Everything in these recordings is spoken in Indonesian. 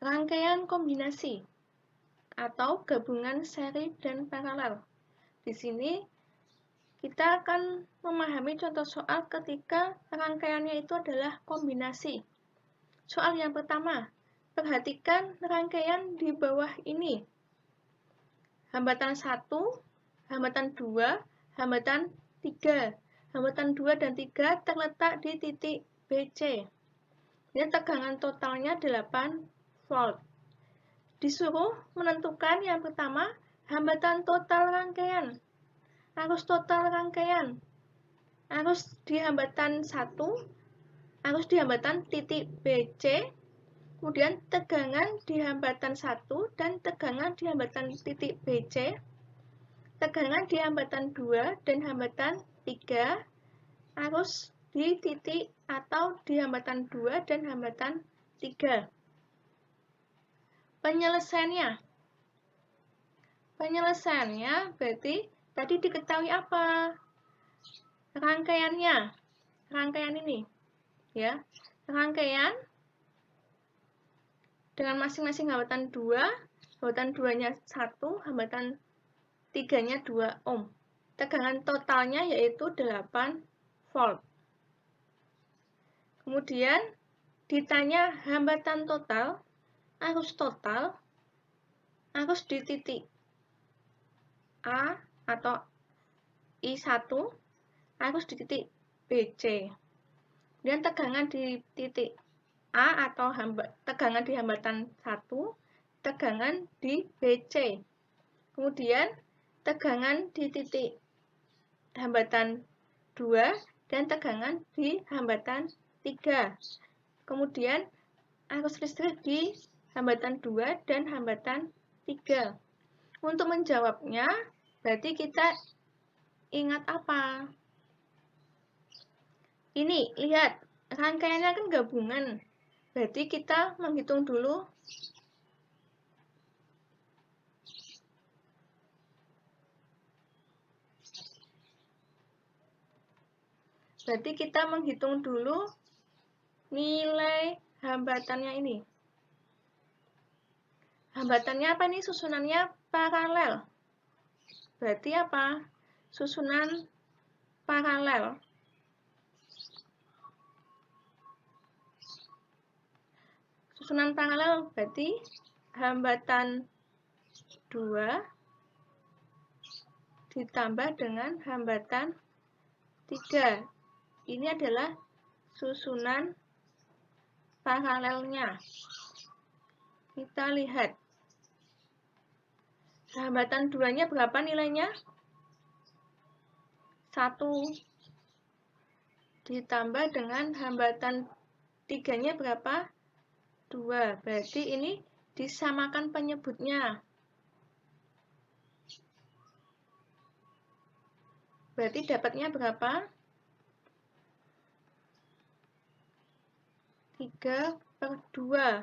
rangkaian kombinasi atau gabungan seri dan paralel. Di sini kita akan memahami contoh soal ketika rangkaiannya itu adalah kombinasi. Soal yang pertama, perhatikan rangkaian di bawah ini. Hambatan 1, hambatan 2, hambatan 3. Hambatan 2 dan 3 terletak di titik BC. Ini tegangan totalnya 8 volt. Disuruh menentukan yang pertama, hambatan total rangkaian. Arus total rangkaian. Arus di hambatan 1, arus di hambatan titik BC, kemudian tegangan di hambatan 1 dan tegangan di hambatan titik BC, tegangan di hambatan 2 dan hambatan 3, arus di titik atau di hambatan 2 dan hambatan 3. Penyelesaiannya berarti tadi diketahui apa? Rangkaian ini, ya. Rangkaian dengan masing-masing hambatan 2, hambatan 2-nya 1, hambatan 3-nya 2 ohm. Tegangan totalnya yaitu 8 volt. Kemudian ditanya hambatan total, arus total, arus di titik A atau I1, arus di titik BC. Kemudian tegangan di titik A atau tegangan di hambatan 1, tegangan di BC. Kemudian tegangan di titik hambatan 2 dan tegangan di hambatan 3. Kemudian arus listrik di hambatan 2 dan hambatan 3. Untuk menjawabnya, berarti kita ingat apa? Ini, lihat, rangkaiannya kan gabungan. Berarti kita menghitung dulu. Berarti kita menghitung dulu nilai hambatannya ini. Hambatannya apa nih? Susunannya paralel. Berarti apa? Susunan paralel. Susunan paralel berarti hambatan 2 ditambah dengan hambatan 3. Ini adalah susunan paralelnya. Kita lihat. Hambatan 2-nya berapa nilainya? 1. Ditambah dengan hambatan 3-nya berapa? 2. Berarti ini disamakan penyebutnya. Berarti dapatnya berapa? 3/2.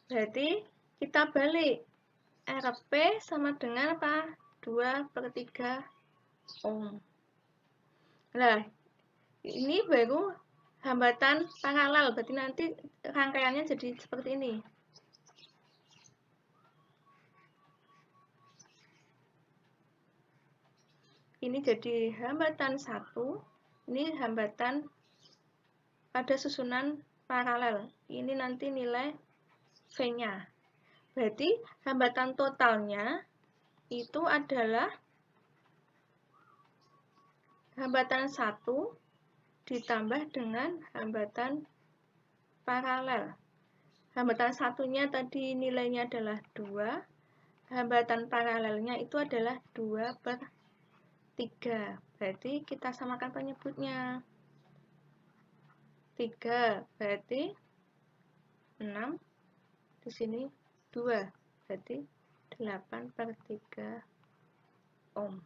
Berarti kita balik. RP sama dengan apa? 2/3 ohm. Nah, ini baru hambatan paralel. Berarti nanti rangkaiannya jadi seperti ini. Ini jadi hambatan 1. Ini hambatan pada susunan paralel. Ini nanti nilai V-nya. Berarti hambatan totalnya itu adalah hambatan 1 ditambah dengan hambatan paralel. Hambatan 1-nya tadi nilainya adalah 2. Hambatan paralelnya itu adalah 2/3. Berarti kita samakan penyebutnya. 3 berarti 6, di sini 2 berarti 8/3 ohm.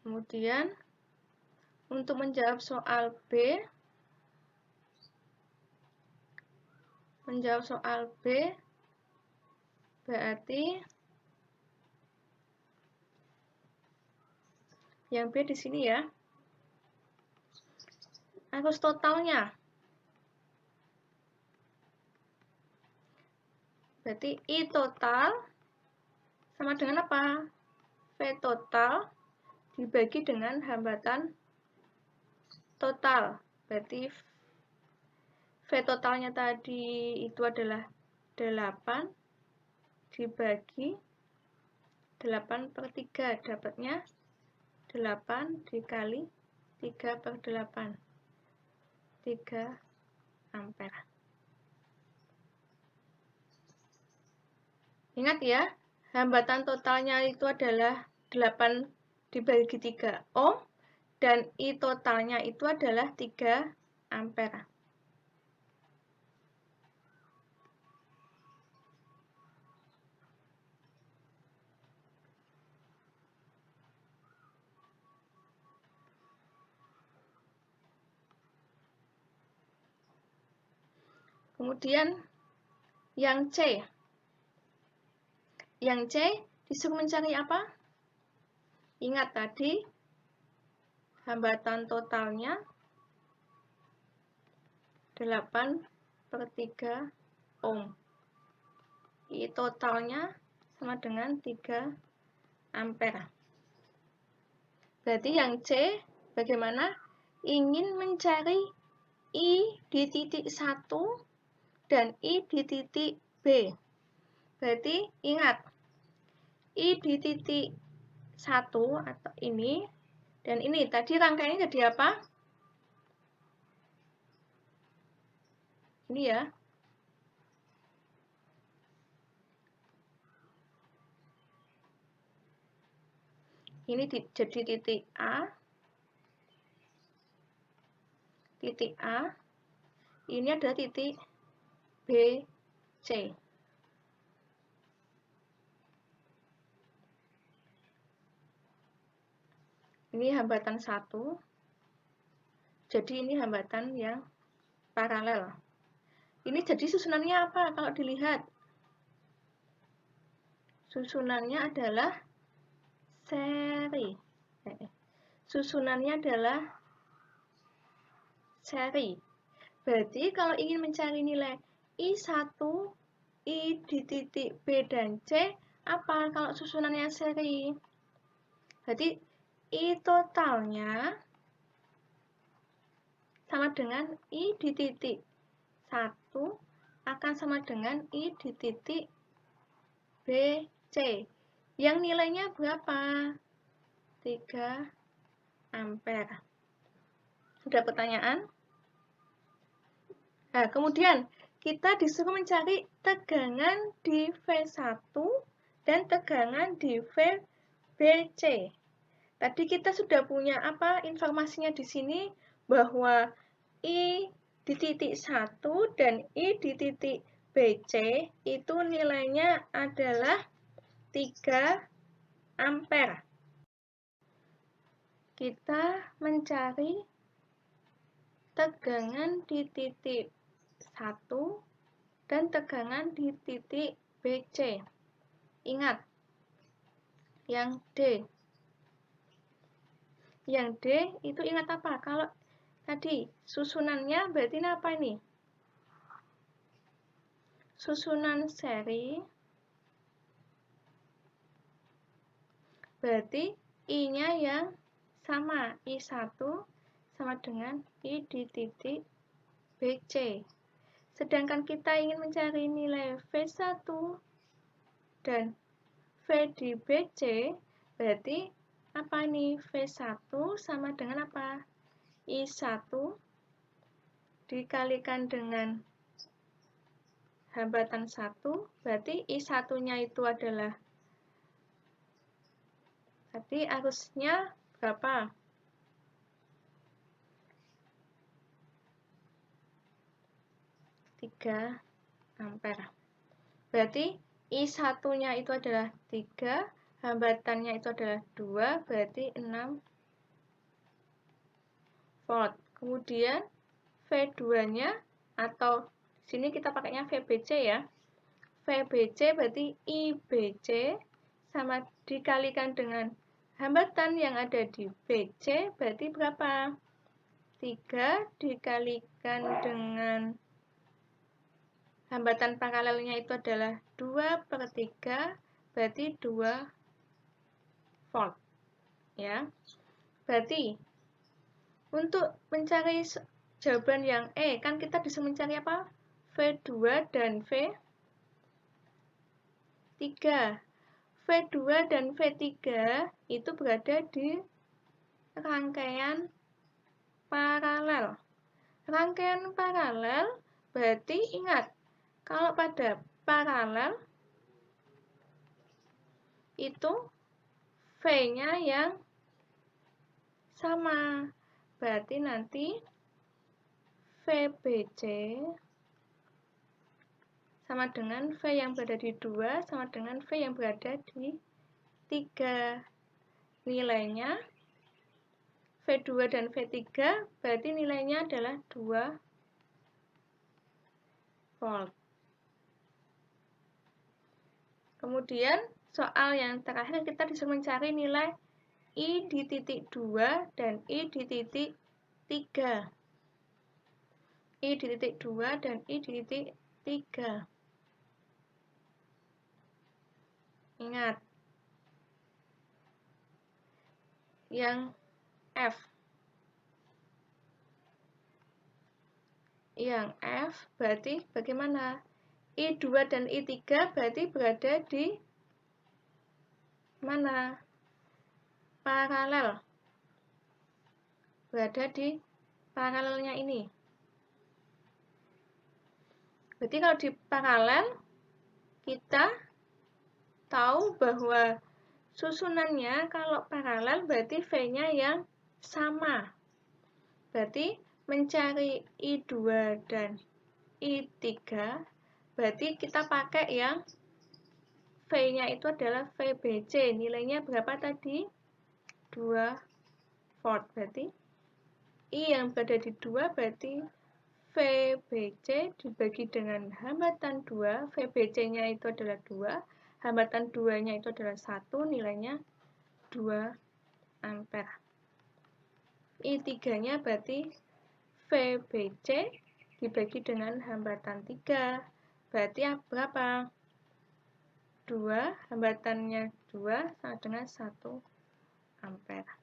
Kemudian untuk menjawab soal B, berarti yang B di sini ya. arus totalnya. Berarti I total sama dengan apa? V total dibagi dengan hambatan total. Berarti V totalnya tadi itu adalah 8 dibagi 8/3. Dapatnya 8 dikali 3/8. 3 ampere. Ingat ya, hambatan totalnya itu adalah 8 dibagi 3 ohm, dan I totalnya itu adalah 3 ampere. Kemudian yang C. Yang C disuruh mencari apa? Ingat tadi hambatan totalnya 8/3 ohm. I totalnya sama dengan 3 ampere. Berarti yang C bagaimana? Ingin mencari I di titik 1 dan I di titik B. Berarti ingat, I di titik 1 atau ini dan ini tadi rangkaiannya jadi apa? Ini ya. Ini jadi titik A. Titik A. Ini adalah titik B, C. Ini hambatan 1. Jadi ini hambatan yang paralel. Ini jadi susunannya apa kalau dilihat? Susunannya adalah seri. Susunannya adalah seri. Berarti kalau ingin mencari nilai I1, I di titik B dan C, apa kalau susunannya seri? Berarti I totalnya sama dengan I di titik 1 akan sama dengan I di titik B, C. Yang nilainya berapa? 3 ampere. Sudah pertanyaan? Nah, kemudian kita disuruh mencari tegangan di V1 dan tegangan di VBC. Tadi kita sudah punya apa informasinya di sini bahwa I di titik 1 dan I di titik BC itu nilainya adalah 3 ampere. Kita mencari tegangan di titik 1 dan tegangan di titik BC. Ingat, yang D. Yang D itu ingat apa? Kalau tadi susunannya berarti ini apa ini? Susunan seri. Berarti I-nya yang sama. I1 sama dengan I di titik BC. Sedangkan kita ingin mencari nilai V1 dan V di BC, berarti apa nih? V1 sama dengan apa? I1 dikalikan dengan hambatan 1, berarti I1-nya itu adalah, berarti arusnya berapa? 3 ampere. Berarti I1-nya itu adalah 3, hambatannya itu adalah 2, berarti 6 volt. Kemudian V2-nya atau sini kita pakainya VBC ya. VBC berarti IBC sama dikalikan dengan hambatan yang ada di BC berarti berapa? 3 dikalikan dengan hambatan paralelnya itu adalah 2/3, berarti 2 volt. Ya. Berarti untuk mencari jawaban yang E, kan kita bisa mencari apa? V2 dan V3. V2 dan V3 itu berada di rangkaian paralel. Rangkaian paralel berarti ingat, kalau pada paralel itu V-nya yang sama. Berarti nanti VBC sama dengan V yang berada di 2 sama dengan V yang berada di 3. Nilainya V2 dan V3 berarti nilainya adalah 2 volt. Kemudian soal yang terakhir kita disuruh mencari nilai I di titik 2 dan I di titik 3. I di titik 2 dan I di titik 3. Ingat, yang F. Yang F berarti bagaimana? I2 dan I3 berarti berada di mana? Paralel. Berada di paralelnya ini. Berarti kalau di paralel, kita tahu bahwa susunannya kalau paralel berarti V-nya yang sama. Berarti mencari I2 dan I3 berarti kita pakai yang V-nya itu adalah VBC. Nilainya berapa tadi? 2 volt. Berarti I yang berada di 2 berarti VBC dibagi dengan hambatan 2. VBC-nya itu adalah 2. Hambatan 2-nya itu adalah 1. Nilainya 2 ampere. I3-nya berarti VBC dibagi dengan hambatan 3. Berarti berapa? 2, hambatannya 2 sama dengan 1 ampere.